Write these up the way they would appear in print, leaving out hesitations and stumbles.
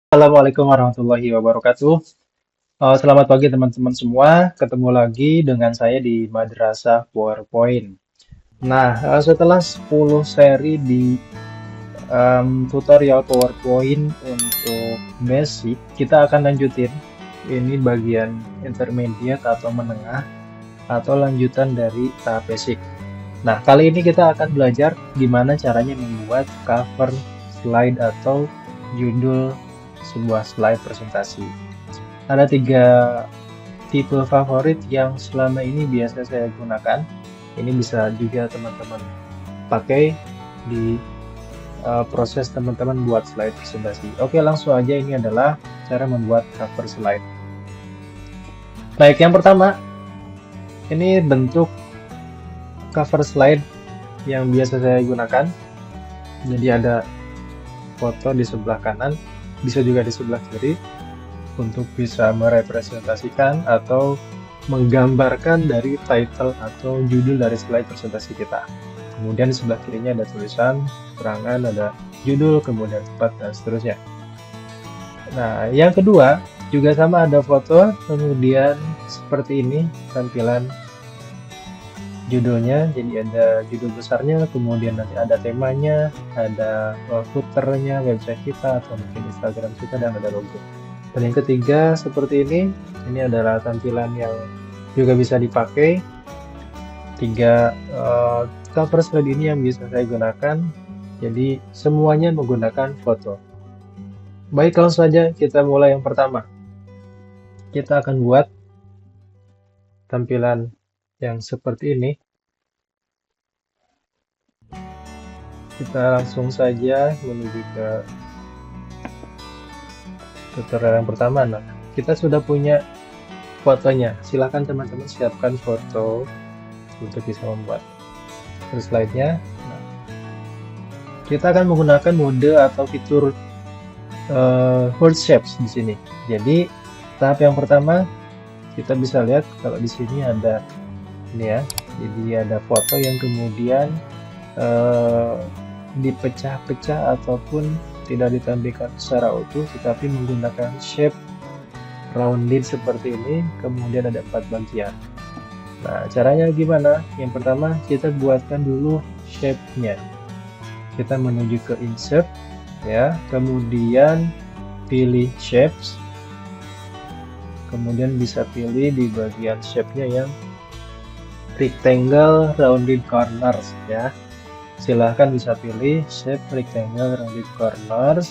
Assalamualaikum warahmatullahi wabarakatuh. Selamat pagi teman-teman semua. Ketemu lagi dengan saya di Madrasah PowerPoint. Nah, setelah 10 seri di tutorial PowerPoint untuk basic, kita akan lanjutin. Ini bagian intermediate atau menengah atau lanjutan dari tahap basic. Nah, kali ini kita akan belajar gimana caranya membuat cover slide atau judul sebuah slide presentasi. Ada 3 tipe favorit yang selama ini biasa saya gunakan. Ini bisa juga teman-teman pakai di proses teman-teman buat slide presentasi. Oke, langsung aja, ini adalah cara membuat cover slide. Baik, yang pertama, ini bentuk cover slide yang biasa saya gunakan. Jadi ada foto di sebelah kanan, bisa juga di sebelah kiri, untuk bisa merepresentasikan atau menggambarkan dari title atau judul dari slide presentasi kita. Kemudian di sebelah kirinya ada tulisan, keterangan, ada judul, kemudian tempat, dan seterusnya. Nah, yang kedua juga sama, ada foto, kemudian seperti ini tampilan judulnya. Jadi ada judul besarnya, kemudian nanti ada temanya, ada footernya, website kita atau mungkin Instagram kita, dan ada logo. Dan yang ketiga seperti ini adalah tampilan yang juga bisa dipakai. 3 cover slide ini yang bisa saya gunakan, jadi semuanya menggunakan foto. Baik, langsung saja kita mulai. Yang pertama, kita akan buat tampilan yang seperti ini. Kita langsung saja menuju ke tutorial yang pertama. Nah, kita sudah punya fotonya. Silahkan teman-teman siapkan foto untuk bisa membuat slide-nya. Nah, kita akan menggunakan mode atau fitur word shapes di sini. Jadi tahap yang pertama kita bisa lihat kalau di sini ada ini ya. Jadi ada foto yang kemudian dipecah-pecah ataupun tidak ditampilkan secara utuh, tetapi menggunakan shape rounded seperti ini. Kemudian ada 4 bagian. Nah, caranya gimana? Yang pertama, kita buatkan dulu shape-nya. Kita menuju ke insert ya, kemudian pilih shapes, kemudian bisa pilih di bagian shape-nya yang rectangle rounded corners ya. Silahkan bisa pilih shape rectangle rounded corners.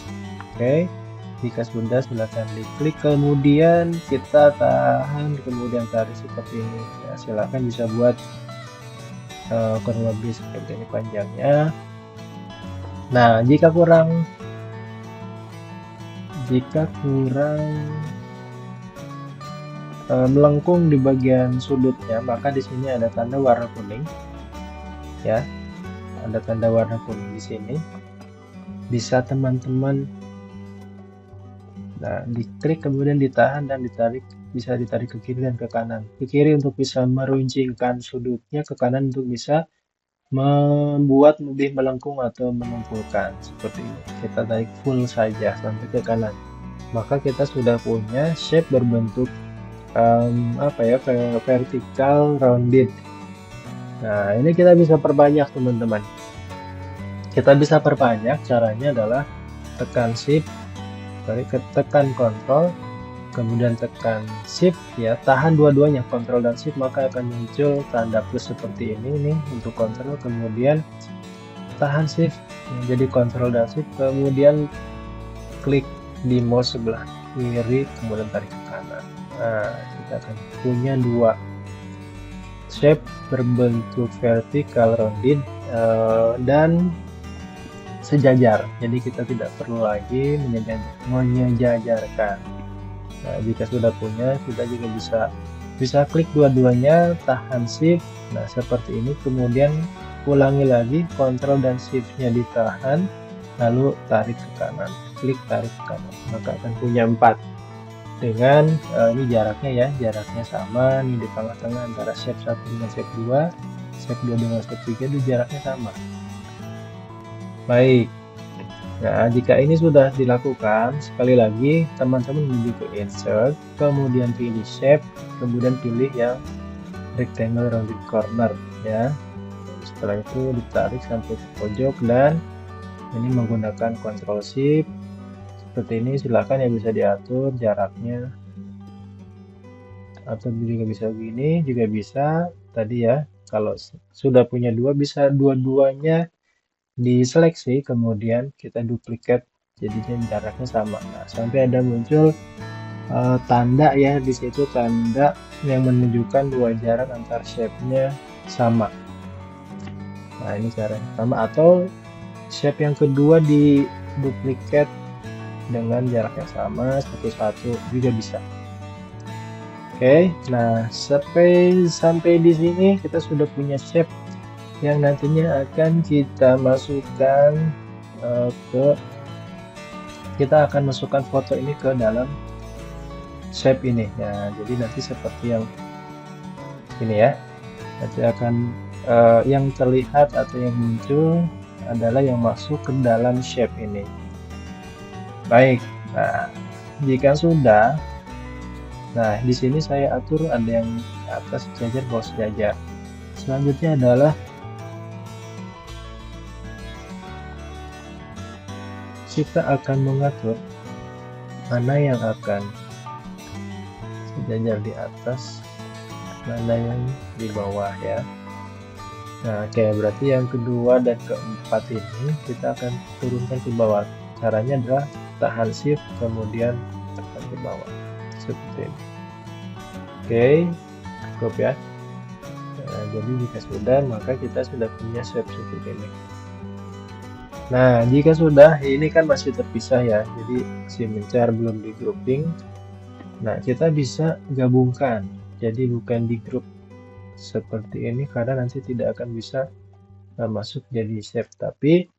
Oke, jika sudah silahkan diklik, kemudian kita tahan, kemudian tarik seperti ini ya. Silahkan bisa buat kurang lebih seperti ini panjangnya. Nah, jika kurang melengkung di bagian sudutnya, maka di sini ada tanda warna kuning ya. Ada tanda warna kuning di sini. Bisa teman-teman diklik, kemudian ditahan dan ditarik, bisa ditarik ke kiri dan ke kanan. Ke kiri untuk bisa meruncingkan sudutnya, ke kanan untuk bisa membuat lebih melengkung atau mengumpulkan seperti ini. Kita tarik full saja sampai ke kanan, maka kita sudah punya shape berbentuk vertikal rounded. Nah, ini kita bisa perbanyak teman-teman. Kita bisa perbanyak, caranya adalah tekan shift, tekan kontrol, kemudian tekan shift ya, tahan dua-duanya, kontrol dan shift, maka akan muncul tanda plus seperti ini nih untuk kontrol, kemudian tahan shift jadi kontrol dan shift, kemudian klik di mouse sebelah kiri, kemudian tarik ke kanan. Nah, kita akan punya 2 shape berbentuk vertikal rounded dan sejajar, jadi kita tidak perlu lagi menyejajarkan. Nah, jika sudah punya, kita juga bisa klik dua-duanya, tahan shift, nah seperti ini, kemudian ulangi lagi, kontrol dan shiftnya ditahan, lalu tarik ke kanan, klik tarik ke kanan, maka akan punya 4 dengan ini jaraknya ya, jaraknya sama nih di tengah-tengah antara shape 1 dengan shape 2, shape 2 dengan shape 3 itu jaraknya sama. Baik, Nah, jika ini sudah dilakukan, sekali lagi teman-teman menuju ke insert, kemudian pilih shape, kemudian pilih yang rectangle rounded corner ya. Setelah itu ditarik sampai ke pojok dan ini menggunakan Ctrl Shift seperti ini. Silakan ya, bisa diatur jaraknya atau juga bisa begini, juga bisa tadi ya. Kalau sudah punya dua, bisa dua-duanya diseleksi, kemudian kita duplikat jadinya jaraknya sama. Nah, sampai ada muncul tanda ya, di situ tanda yang menunjukkan dua jarak antar shape-nya sama. Nah, ini caranya sama, atau shape yang kedua di duplikat dengan jarak yang sama satu-satu juga bisa. Oke, nah sampai di sini kita sudah punya shape yang nantinya akan kita masukkan kita akan masukkan foto ini ke dalam shape ini ya. Jadi nanti seperti yang ini ya, nanti akan yang terlihat atau yang muncul adalah yang masuk ke dalam shape ini. Baik, nah jika sudah, nah di sini saya atur ada yang atas sejajar, bawah sejajar. Selanjutnya adalah kita akan mengatur mana yang akan sejajar di atas, mana yang di bawah ya. Nah, oke, berarti yang kedua dan keempat ini kita akan turunkan ke bawah. Caranya adalah tahan shift kemudian tekan ke bawah seperti ini. Oke, cukup ya. Nah, jadi jika sudah, maka kita sudah punya shape seperti ini. Nah, jika sudah, ini kan masih terpisah ya, jadi si mencar belum di grouping. Nah, kita bisa gabungkan, jadi bukan di group seperti ini karena nanti tidak akan bisa masuk jadi shape, tapi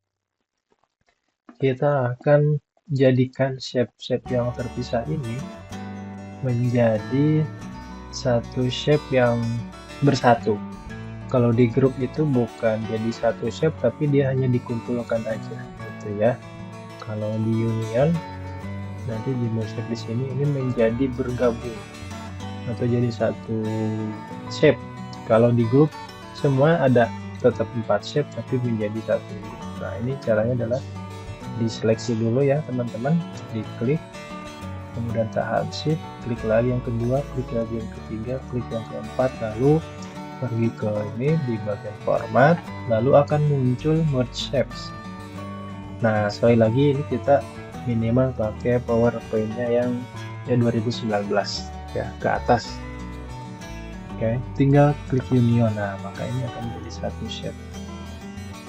kita akan jadikan shape-shape yang terpisah ini menjadi satu shape yang bersatu. Kalau di grup itu bukan jadi satu shape, tapi dia hanya dikumpulkan aja gitu ya. Kalau di union nanti di shape di sini ini menjadi bergabung atau jadi satu shape. Kalau di grup semua ada tetap 4 shape tapi menjadi satu grup. Nah, ini caranya adalah diseleksi dulu ya teman-teman, diklik, kemudian tahan shift, klik lagi yang kedua, klik lagi yang ketiga, klik yang keempat, lalu pergi ke ini di bagian format, lalu akan muncul merge shapes. Nah, sekali lagi ini kita minimal pakai PowerPoint-nya yang ya 2019 ya ke atas. Oke, tinggal klik union. Nah, maka ini akan menjadi satu shape.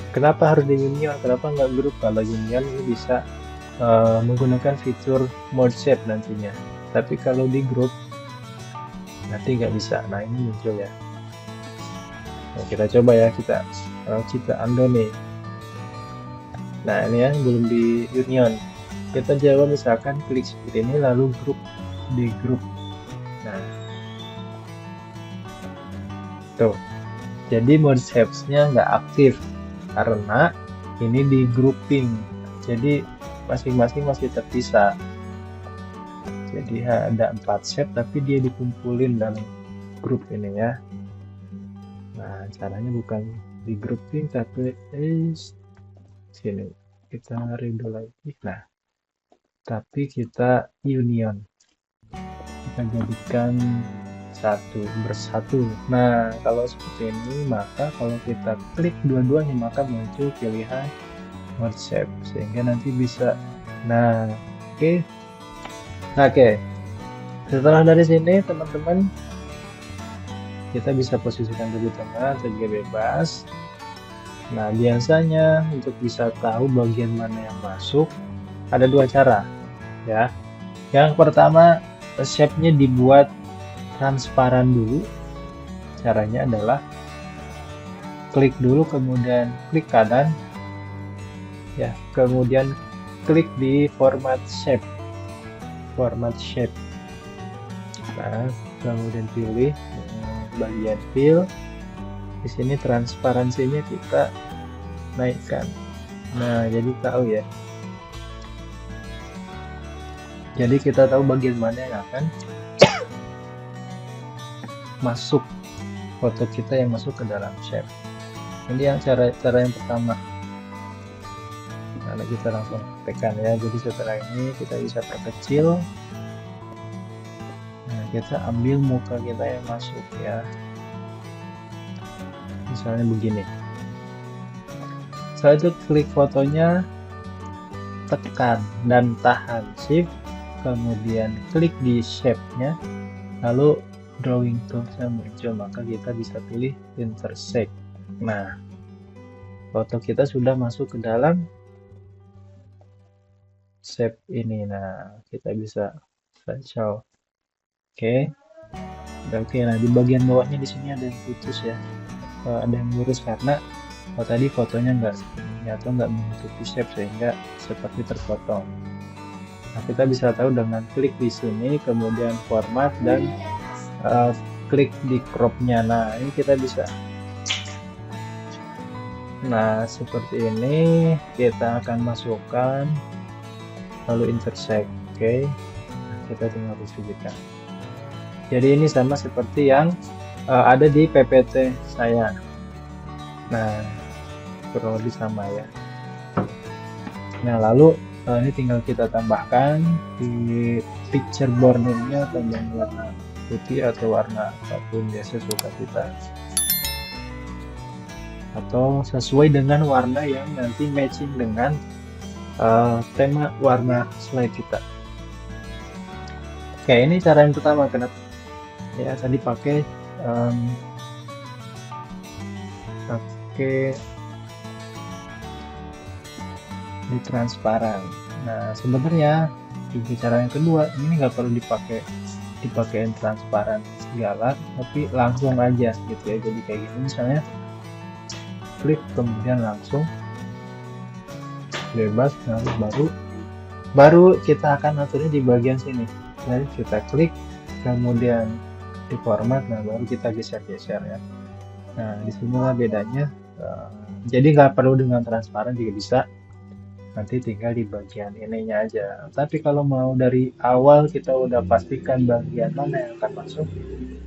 Kenapa harus di union? Kenapa nggak grup? Kalau union ini bisa menggunakan fitur merge shape nantinya. Tapi kalau di grup nanti nggak bisa. Nah, ini muncul ya. Nah, kita coba ya, kita undo nih. Nah, ini ya belum di union. Kita coba misalkan klik seperti ini lalu grup di grup. Nah, tuh. Jadi mode shapes-nya nggak aktif karena ini di grouping. Jadi masing-masing masih terpisah. Jadi ada 4 shape tapi dia dikumpulin dalam grup ini ya. Nah, caranya bukan di grouping tapi sini kita redo lagi. Nah, tapi kita union, kita jadikan bersatu. Nah, kalau seperti ini, maka kalau kita klik dua-duanya maka muncul pilihan merge shape sehingga nanti bisa. Nah, oke. Setelah dari sini teman-teman, kita bisa posisikan di tengah atau juga bebas. Nah, biasanya untuk bisa tahu bagian mana yang masuk ada dua cara ya. Yang pertama, shape-nya dibuat transparan dulu. Caranya adalah klik dulu kemudian klik kanan ya, kemudian klik di format shape. Nah, kemudian pilih bagian fill. Di sini transparansinya kita naikkan. Nah, jadi tahu ya Jadi kita tahu bagian mana yang akan masuk foto kita yang masuk ke dalam shape. Ini yang cara yang pertama. Nah, kita langsung tekan ya. Jadi setelah ini kita bisa perkecil. Nah, kita ambil muka kita yang masuk ya. Misalnya begini. Setelah itu klik fotonya, tekan dan tahan shift, kemudian klik di shape-nya, lalu drawing toolsnya muncul, maka kita bisa pilih intersect. Nah, foto kita sudah masuk ke dalam shape ini. Nah, kita bisa show. Oke. Nah di bagian bawahnya di sini ada yang putus ya, ada yang lurus karena tadi fotonya nggak menutupi shape sehingga seperti terpotong. Nah, kita bisa tahu dengan klik di sini, kemudian format dan klik di cropnya. Nah, ini kita bisa. Nah, seperti ini kita akan masukkan lalu intersect. Oke. Nah, kita tinggal distribusikan. Jadi ini sama seperti yang ada di PPT saya. Nah, kurang lebih sama ya. Nah, lalu ini tinggal kita tambahkan di picture bordernya, tambah warna putih atau warna apapun biasa suka kita, atau sesuai dengan warna yang nanti matching dengan tema warna slide kita. Oke, ini cara yang pertama. Kenapa ya tadi pakai di transparan. Nah, sebenarnya di cara yang kedua ini nggak perlu dipakein transparan segala, tapi langsung aja gitu ya. Jadi kayak gini misalnya, klik kemudian langsung bebas. Nah, baru kita akan aturnya di bagian sini. Jadi kita klik kemudian di format, nah baru kita geser-geser ya. Nah, disinilah bedanya. Jadi nggak perlu dengan transparan juga bisa, nanti tinggal di bagian ininya aja. Tapi kalau mau dari awal kita udah pastikan bagian mana yang akan masuk,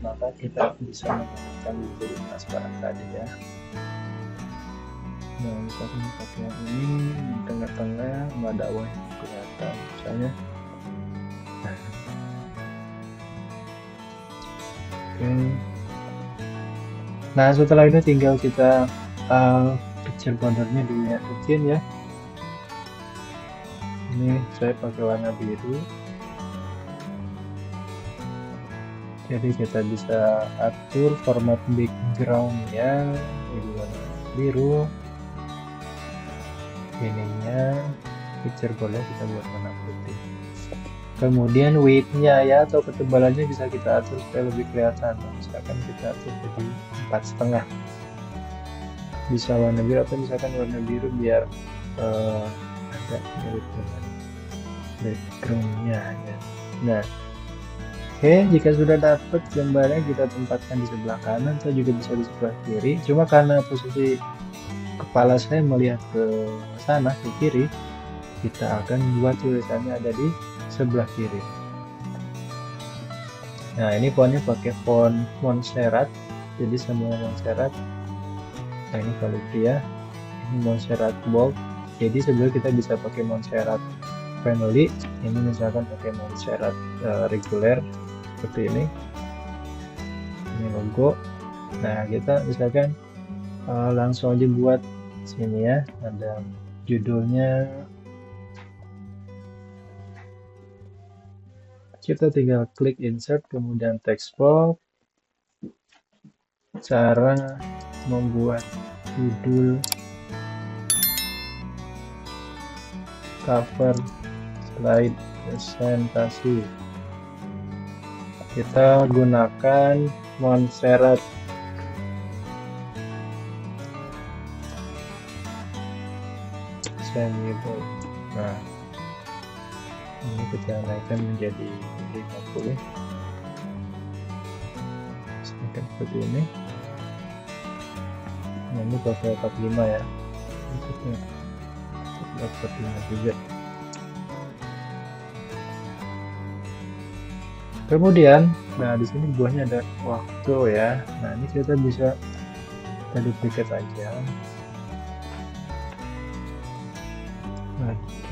maka kita bisa menggunakan jadi transparan tadi ya. Nah, misalnya pakai yang ini di tengah-tengah nggak ada awan kelihatan misalnya. Nah, setelah itu tinggal kita picture bordernya dimasukin ya. Ini saya pakai warna biru. Jadi kita bisa atur format backgroundnya jadi warna biru. Ininya picture border kita buat warna putih. Kemudian weight-nya ya atau ketebalannya bisa kita atur supaya lebih kelihatan. Misalkan kita atur jadi 4,5. Bisa warna biru atau misalkan warna biru biar ada mirip dengan background-nya ya. Nah, oke, jika sudah dapat gambarnya kita tempatkan di sebelah kanan atau juga bisa di sebelah kiri. Cuma karena posisi kepala saya melihat ke sana ke kiri, kita akan buat tulisannya ada di sebelah kiri. Nah, ini fontnya pakai font Montserrat, jadi semua Montserrat. Nah, ini Calibria, ini Montserrat bold. Jadi sebenarnya kita bisa pakai Montserrat family, ini misalkan pakai Montserrat reguler seperti ini. Ini logo. Nah, kita misalkan langsung aja buat sini ya, ada judulnya. Kita tinggal klik insert kemudian text box. Cara membuat judul cover slide presentasi, kita gunakan Montserrat. Nah, ini kita naikkan menjadi 50 seperti ini. Nah, ini pakai 45 ya, ini 45 juga. Kemudian, nah di sini buahnya ada waktu ya. Nah ini kita bisa kita duplicate aja.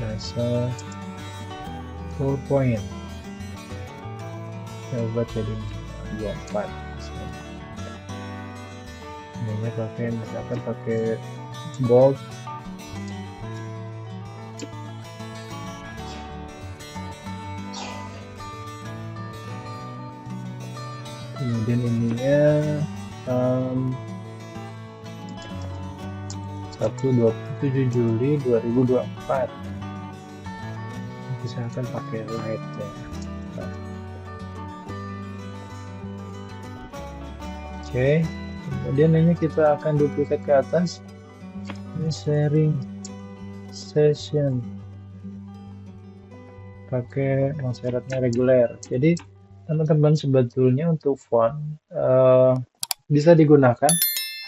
Ada 4 point. Coba jadi 24. Ini pakai misalkan pakai bold. Kemudian ininya 27 Juli 2024. Misalkan pakai light ya. Nah. Oke, kemudian ini kita akan duplicate ke atas. Ini sharing session pakai syaratnya reguler. Jadi teman-teman sebetulnya untuk font bisa digunakan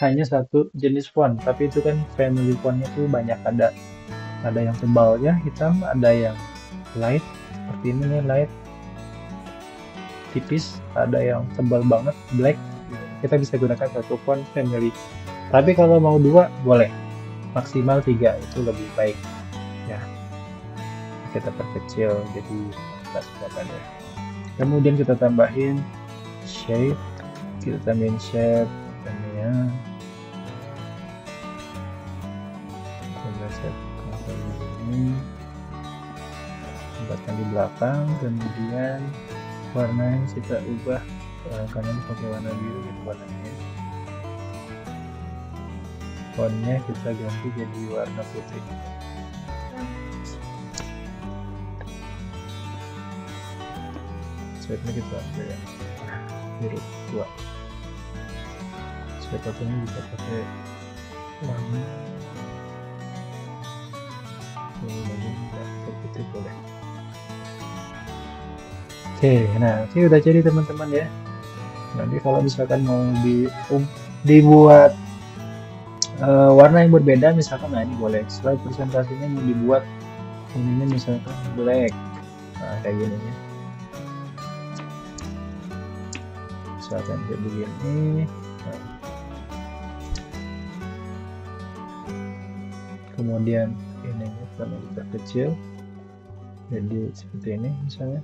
hanya satu jenis font, tapi itu kan family fontnya tuh banyak, ada yang tebalnya hitam, ada yang light seperti ini nih, light tipis, ada yang tebal banget black. Kita bisa gunakan satu font family, tapi kalau mau dua boleh, maksimal 3 itu lebih baik ya. Kita perkecil jadi 14 kelihatan ya. Kemudian kita tambahin shape, kita tambahin shape ya. Coba shape ini tempatkan di belakang, kemudian warnanya kita ubah karena ini pakai warna biru gitu warnanya. Fontnya kita ganti jadi warna putih. Shape-nya kita ambil ya biru 2. Shape-nya bisa pakai warna putih boleh. Oke, nah ini udah jadi teman-teman ya. Nanti kalau misalkan mau dibuat warna yang berbeda, misalkan nah ini boleh, slide presentasinya mau dibuat ininya misalkan black, nah kayak gini ya, misalkan kayak begini. Nah. Kemudian ini karena kita kecil jadi seperti ini misalnya,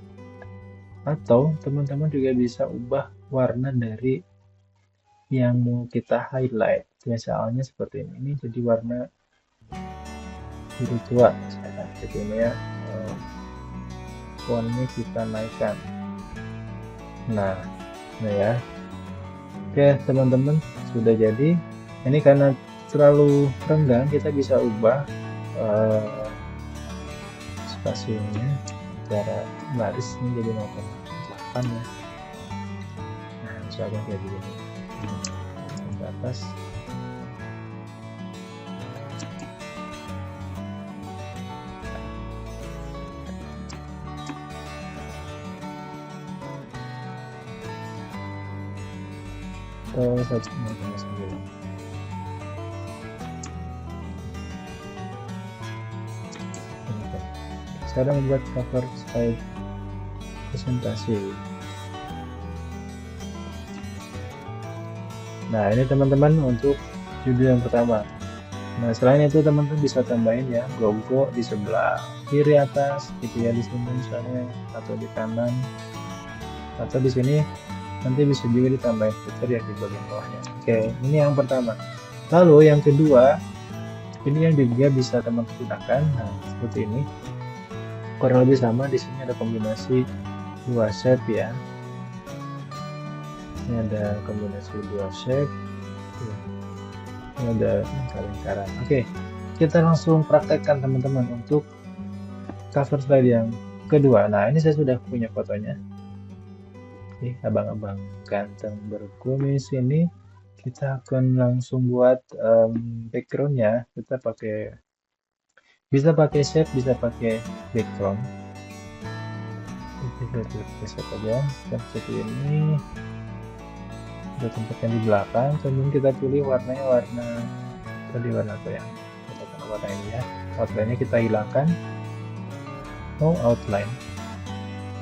atau teman-teman juga bisa ubah warna dari yang mau kita highlight, misalnya seperti ini jadi warna biru tua misalkan seperti ini ya. Fontnya kita naikkan, nah ya. Oke teman-teman, sudah jadi. Ini karena terlalu renggang, kita bisa ubah spasinya secara baris ini jadi 0,8 ya. Nah misalkan kayak begini ke atas. Atau 1,9. Sekarang membuat cover slide presentasi. Nah ini teman-teman untuk judul yang pertama. Nah selain itu teman-teman bisa tambahin ya logo di sebelah kiri atas gitu ya, di sini misalnya, atau di kanan, atau di sini nanti bisa juga ditambahin footer ya di bagian bawahnya. Oke, ini yang pertama. Lalu yang kedua, ini yang juga bisa teman-teman gunakan. Nah seperti ini, kurang lebih sama. Di sini ada kombinasi 2 shape ya. Ini ada kombinasi 2 shape. Ini ada lingkaran. Oke, kita langsung praktekkan teman-teman untuk cover slide yang kedua. Nah ini saya sudah punya fotonya. Oke, abang-abang ganteng berkumis ini. Kita akan langsung buat backgroundnya. Kita bisa pakai shape, bisa pakai background. Kita shape aja seperti ini. Kita tempatkan di belakang, kemudian kita pilih warnanya warna apa ya, katakan warna ini ya. Outline-nya kita hilangkan, no outline.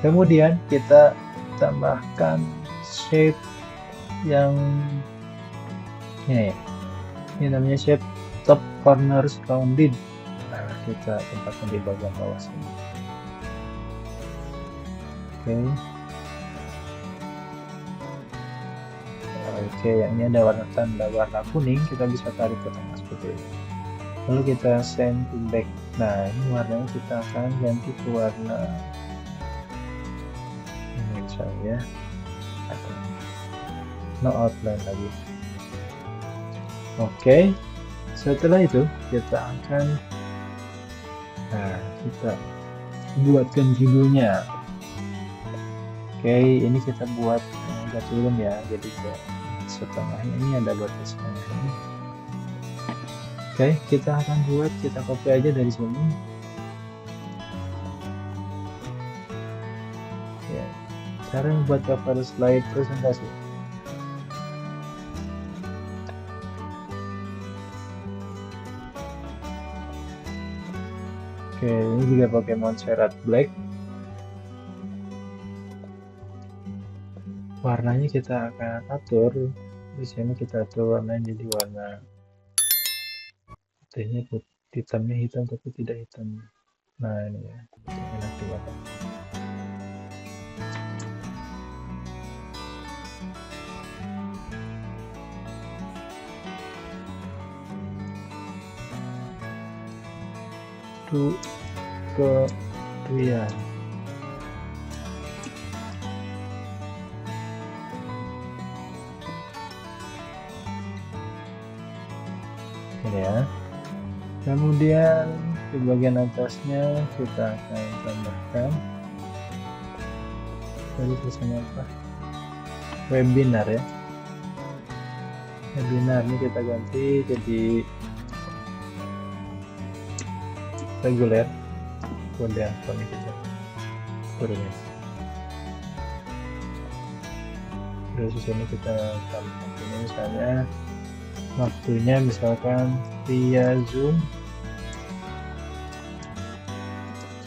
Kemudian kita tambahkan shape yang ini namanya shape top corners rounded. Nah, kita tempatkan di bagian bawah sini. Oke, yang ini ada tanda warna kuning, kita bisa tarik ke tengah seperti ini. Lalu kita send to back. Nah, ini warnanya kita akan ganti ke warna ini misalnya, no outline lagi. Oke, setelah itu kita akan kita buatkan judulnya. Oke, ini kita buat agak turun ya, jadi ke setengahnya ini ada batas setengahnya. Oke, kita akan buat, kita copy aja dari sini. Ya, cara membuat cover slide presentasi. Oke, ini juga pakai Montserrat Black. Warnanya kita akan atur. Di sini kita atur warnanya jadi warna putihnya hitamnya hitam tapi tidak hitam. Nah, ini ya, enak dipakai. Itu kemudian ini ya. Kemudian di bagian atasnya kita akan tambahkan tadi tulisannya apa? Webinar ya. Webinar ini kita ganti jadi reguler, kode akun kita turunin. Terus di sini kita tambahkan ini misalnya waktunya misalkan via Zoom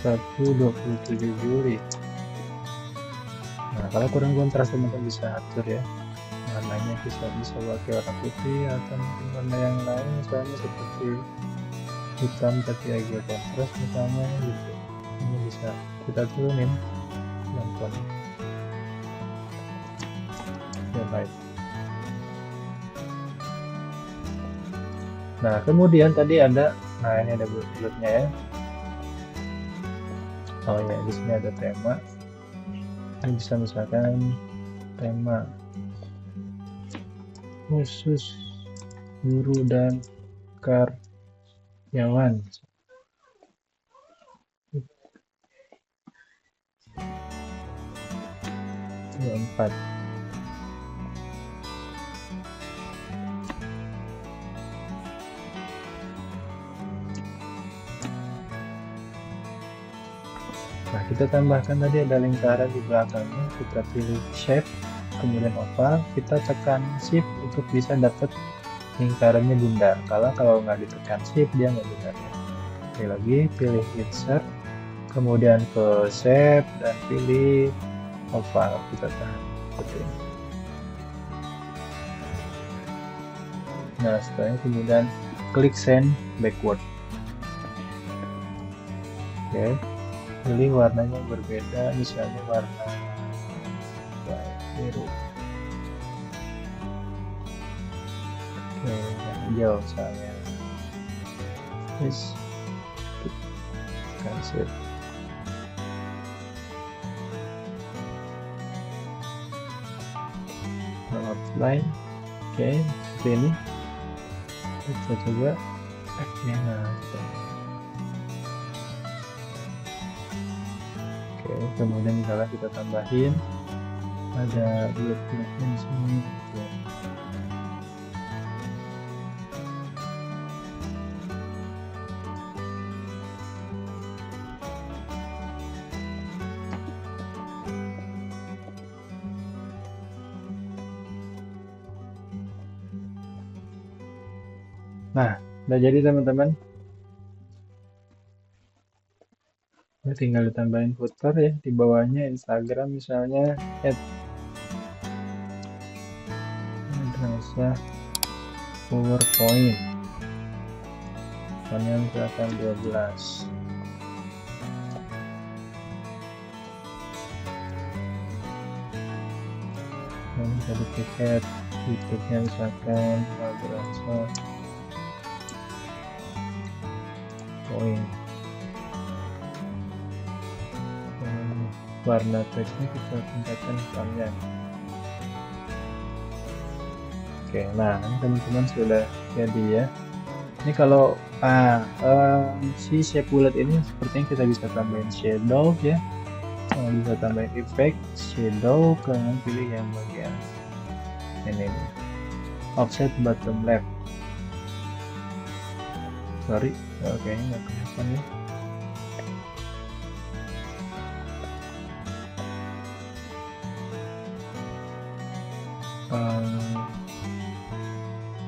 27 Juli. Nah, kalau kurang kontras teman-teman bisa atur ya, warnanya bisa pakai warna putih atau mungkin warna yang lain misalnya seperti hitam tapi agak kontras misalnya gitu. Ini bisa kita turunin pelan-pelan ya, baik. Nah, kemudian tadi ada, nah ini ada bulatnya ya. Oh ya, di sini ada tema. Ini bisa misalkan tema khusus guru dan karyawan. 24. Nah, kita tambahkan tadi ada lingkaran di belakangnya, kita pilih shape, kemudian oval, kita tekan shift untuk bisa dapat lingkarannya bundar. Kalau nggak ditekan shift dia nggak bundar. Sekali lagi pilih insert, kemudian ke shape dan pilih oval, kita tahan seperti ini. Nah, setelahnya kemudian klik send backward. Oke. Pilih warnanya berbeda, misalnya warna biru. Oke, hijau misalnya. Yes. Cancel. Outline. Oke, seperti ini. Kita coba. Oke, nah. Oke, kemudian misalnya kita tambahin ada bulat-bulatnya di sini gitu. Nah, udah jadi teman-teman. tinggal ditambahin footer ya, di bawahnya Instagram misalnya @madrasah PowerPoint, misalnya misalkan 12. Ini bisa diketik YouTube-nya misalkan Madrasah Point. Warna teksnya kita tingkatkan hitamnya. Oke, nah ini teman-teman sudah jadi ya. Ini kalau si shape bullet ini sepertinya kita bisa tambahin shadow ya, bisa tambahin efek shadow, kemudian pilih yang bagian ini nih, offset bottom left. Sorry, oke, ini nggak kelihatan ya.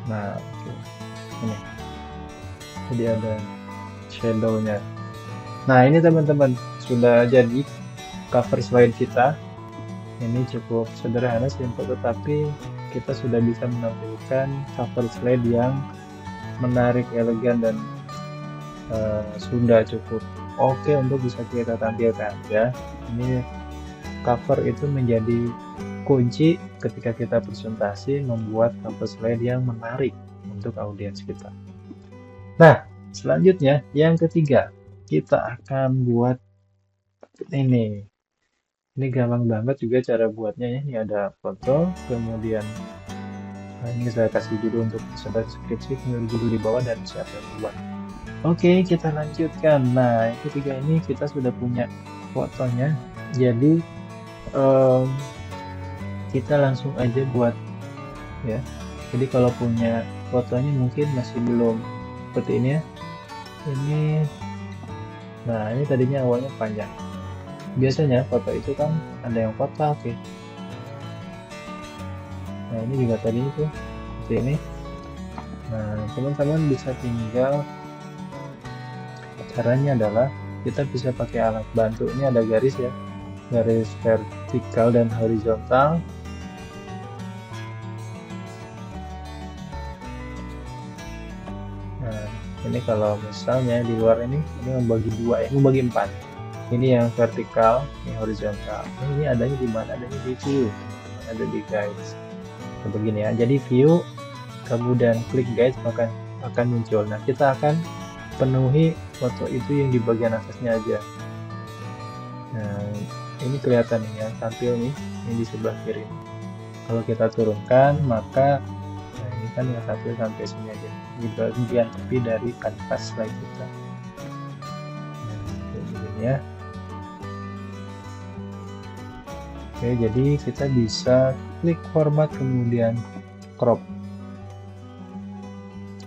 Nah, oke. Ini jadi ada shadownya. Nah, ini teman-teman sudah jadi cover slide kita. Ini cukup sederhana, simple, tetapi kita sudah bisa menampilkan cover slide yang menarik, elegan, dan sudah cukup oke untuk bisa kita tampilkan ya. Ini cover itu menjadi kunci ketika kita presentasi, membuat cover slide yang menarik untuk audiens kita. Nah, selanjutnya yang ketiga, kita akan buat ini. Ini gampang banget juga cara buatnya ya. Ini ada foto, kemudian ini saya kasih judul untuk presentasi skripsi, kemudian judul di bawah dan siapa yang buat. Oke, kita lanjutkan. Nah, yang ketiga ini kita sudah punya fotonya, jadi kita langsung aja buat ya. Jadi kalau punya fotonya mungkin masih belum seperti ini ya. Nah ini tadinya awalnya panjang. Biasanya foto itu kan ada yang kotak ya. Nah ini juga tadi itu seperti ini. Nah teman-teman bisa tinggal, caranya adalah kita bisa pakai alat bantu. Ini ada garis ya, garis vertikal dan horizontal. Nah ini kalau misalnya di luar ini membagi dua ya, membagi 4. Ini yang vertikal, ini horizontal. Ini adanya di mana? Adanya di view, ada di guides. Nah, begini ya. Jadi view, kemudian klik guides maka akan muncul. Nah kita akan penuhi foto itu yang di bagian atasnya aja. Nah ini kelihatan nih ya, tampil nih, ini di sebelah kiri. Kalau kita turunkan maka ini kan yang tampil sampai sini aja, di bagian tepi dari kanvas slide kita. Nah, kayak gini ya. Oke, jadi kita bisa klik format kemudian crop.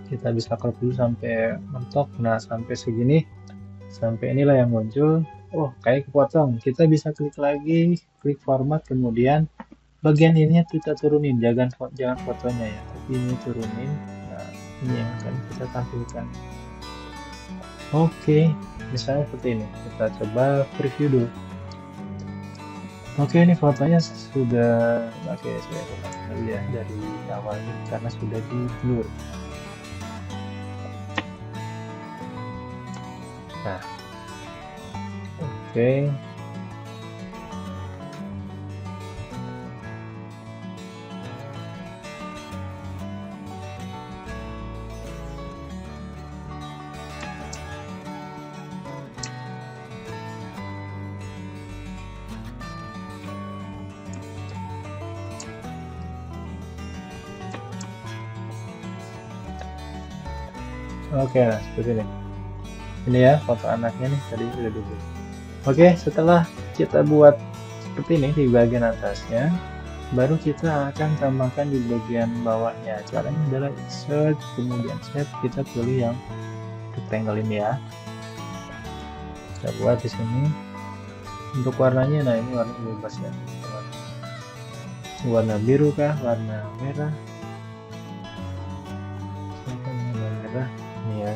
Kita bisa crop dulu sampai mentok. Nah sampai segini, sampai inilah yang muncul. Oh kayak kepotong. Kita bisa klik lagi, klik format, kemudian bagian ini kita turunin. Jangan fotonya ya, tapi ini turunin. Nah ini yang akan kita tampilkan. Oke, misalnya seperti ini. Kita coba preview dulu. Oke, ini fotonya sudah, oke saya ulang lagi ya dari awal ini karena sudah di blur. Nah, oke. Oke, nah seperti ini. Ini ya foto anaknya nih, tadi sudah dulu. Oke, setelah kita buat seperti ini di bagian atasnya, baru kita akan tambahkan di bagian bawahnya. Caranya adalah insert, kemudian set, kita pilih yang rectangle ini ya. Kita buat di sini. Untuk warnanya, nah ini warna bebas ya. Warna biru kah, warna merah? Warna merah. Ya.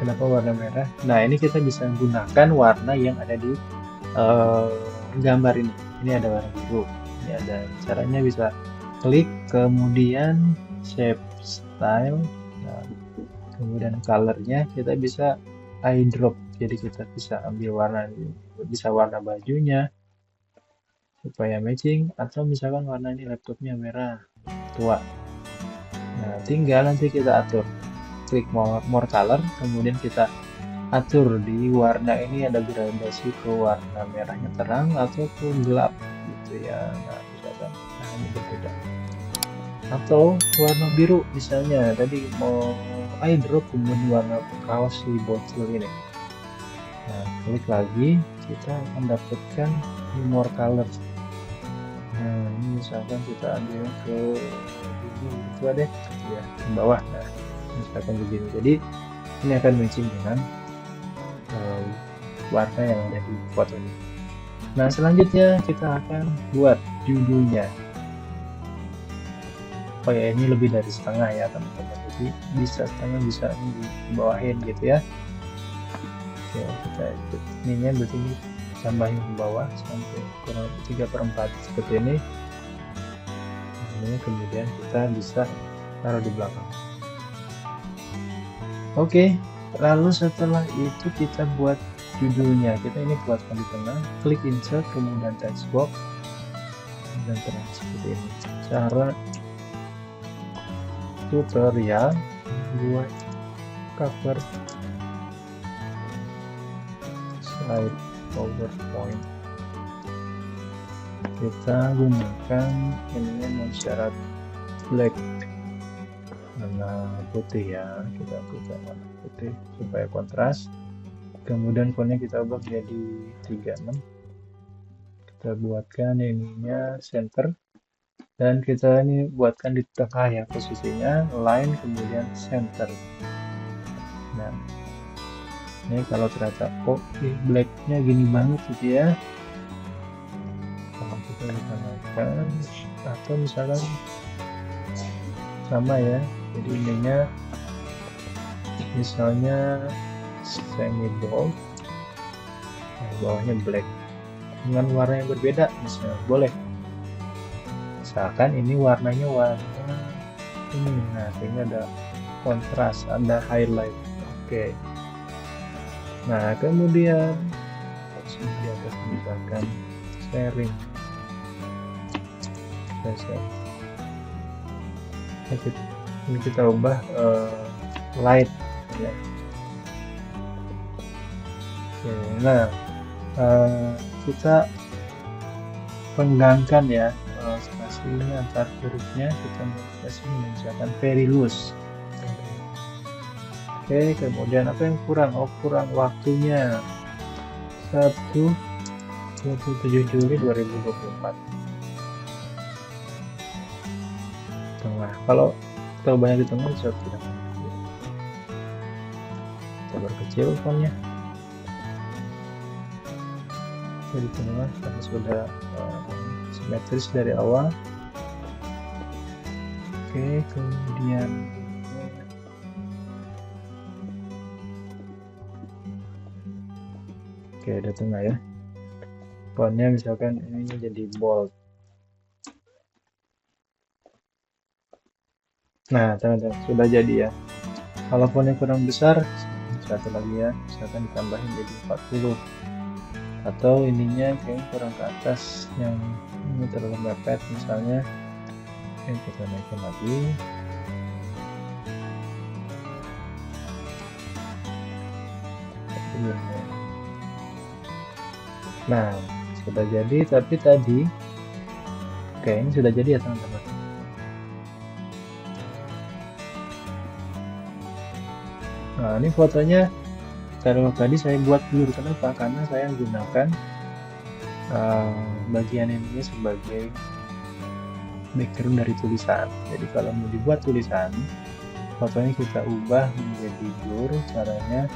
Kenapa warna merah? Nah, ini kita bisa gunakan warna yang ada di gambar ini. Ini ada warna biru. Ini ada caranya, bisa klik kemudian shape style. Nah, kemudian colornya kita bisa eyedrop. Jadi kita bisa ambil warna, bisa warna bajunya supaya matching, atau misalkan warna ini laptopnya merah tua. Nah, tinggal nanti kita atur. Klik more color, kemudian kita atur di warna ini ada gradasi ke warna merahnya terang atau ke gelap gitu ya. Nah, misalkan ini berbeda. Atau warna biru misalnya, tadi mau eyedrop kemudian warna kaos si bocil ini. Nah, klik lagi, kita akan dapatkan more color. Nah, ini misalkan kita ambil ke itu deh ya, ke bawah. Nah, misalkan begini. Jadi ini akan matching dengan warna yang ada di fotonya. Nah, selanjutnya kita akan buat judulnya. Oh ya, ini lebih dari setengah ya teman-teman, jadi bisa setengah, bisa dibawahin gitu ya. Oke, kita ikut ininya, berarti ini tambahin ke bawah sampai kurang 3/4 seperti ini. Ini kemudian kita bisa taruh di belakang. Oke, lalu setelah itu kita buat judulnya. Kita ini buatkan di tengah, klik insert, kemudian text box, dan terang seperti ini. Cara tutorial buat cover slide PowerPoint. Kita gunakan ininya mensyarat black, warna putih ya, kita buka warna putih supaya kontras. Kemudian fontnya kita ubah jadi 36. Kita buatkan ininya center, dan kita ini buatkan di tengah ya posisinya, line kemudian center. Nah, ini kalau ternyata kok blacknya gini banget gitu ya, kalau kita tambahkan, atau misalkan sama ya, jadi ininya misalnya semi bold, nah, bawahnya black dengan warna yang berbeda misalnya boleh. Misalkan ini warnanya warna ini, nah ini ada kontras, ada highlight. Oke. Nah, kemudian di atas misalkan sharing, ini kita ubah light ya. Oke, nah kita renggangkan ya spasinya antar hurufnya, kita kasih misalkan very loose. Oke, kemudian apa yang kurang? Oh, kurang waktunya 27 Juli 2024. Tengah, kalau terlalu banyak di tengah bisa tidak. Kita perkecil fontnya di tengah karena sudah simetris dari awal. Oke, kemudian ada tengah ya, fontnya misalkan ini jadi bold. Nah, teman-teman, sudah jadi ya. Kalau fontnya kurang besar, satu lagi ya, misalkan ditambahin jadi 40, atau ininya kayak kurang ke atas, yang ini terlalu mepet misalnya, kita naikkan lagi. Nah, sudah jadi, tapi tadi oke, ini sudah jadi ya teman-teman. Nah, ini fotonya kalau tadi saya buat blur. Kenapa? Karena saya gunakan bagian ini sebagai background dari tulisan. Jadi kalau mau dibuat tulisan, fotonya kita ubah menjadi blur. Caranya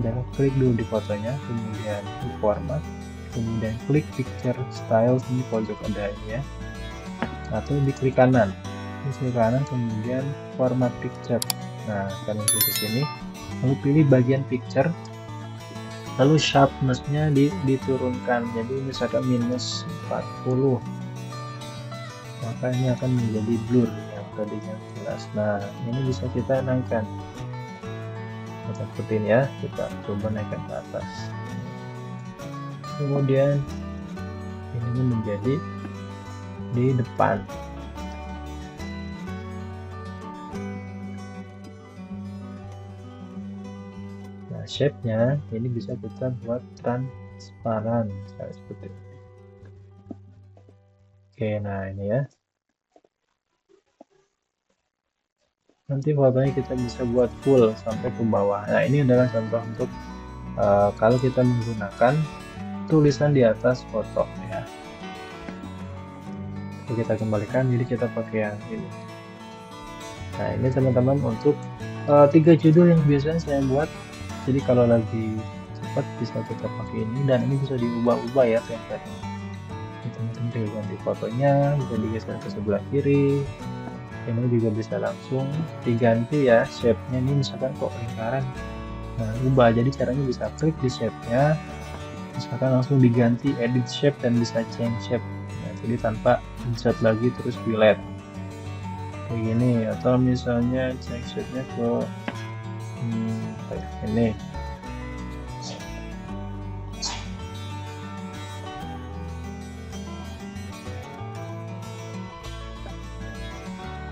adalah klik dulu di fotonya, kemudian di format, kemudian klik picture style di pojok ada ya, atau di klik kanan, kemudian format picture. Nah, kalian klik ke sini, lalu pilih bagian picture, lalu sharpness-nya diturunkan, jadi misalkan minus 40, maka ini akan menjadi blur yang tadinya jelas. Nah, ini bisa kita naikkan seperti ini ya, kita coba naikkan ke atas. Kemudian ini menjadi di depan. Nah, shape-nya ini bisa kita buat transparan seperti ini. Oke, nah ini ya. Nanti fotonya kita bisa buat full sampai ke bawah. Nah, ini adalah contoh untuk kalau kita menggunakan tulisan di atas foto ya. Oke, kita kembalikan, jadi kita pakai yang ini. Nah, ini teman-teman untuk 3 judul yang biasanya saya buat. Jadi kalau lagi cepat bisa kita pakai ini, dan ini bisa diubah-ubah ya template-nya. Teman-teman tinggal ganti fotonya, bisa digeser ke sebelah kiri. Ini juga bisa langsung diganti ya shape-nya. Ini misalkan kok lingkaran, nah ubah, jadi caranya bisa klik di shape-nya, misalkan langsung diganti edit shape dan bisa change shape. Nah, jadi tanpa insert lagi terus delete kayak gini, atau misalnya change shape-nya ke kayak ini.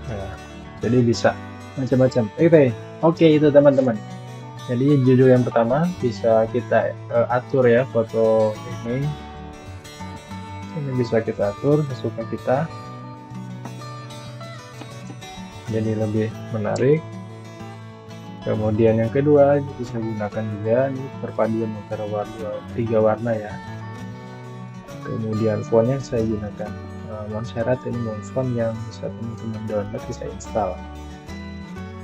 Nah, jadi bisa macam-macam. Oke, itu teman-teman. Jadi judul yang pertama bisa kita atur ya, foto ini bisa kita atur sesuka kita, jadi lebih menarik. Kemudian yang kedua bisa gunakan juga ini perpaduan antara tiga warna ya. Kemudian fontnya saya gunakan Montserrat, ini font yang bisa teman-teman download, bisa install.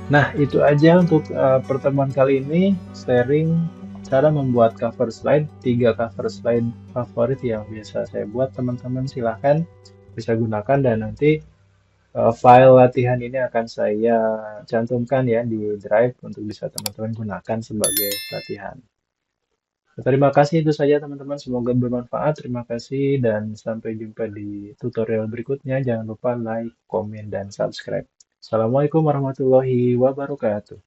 Nah, itu aja untuk pertemuan kali ini, sharing cara membuat cover slide, 3 cover slide favorit yang biasa saya buat. Teman-teman silahkan bisa gunakan, dan nanti file latihan ini akan saya cantumkan ya di Drive untuk bisa teman-teman gunakan sebagai latihan. Terima kasih, itu saja teman-teman, semoga bermanfaat. Terima kasih dan sampai jumpa di tutorial berikutnya. Jangan lupa like, komen, dan subscribe. Assalamualaikum warahmatullahi wabarakatuh.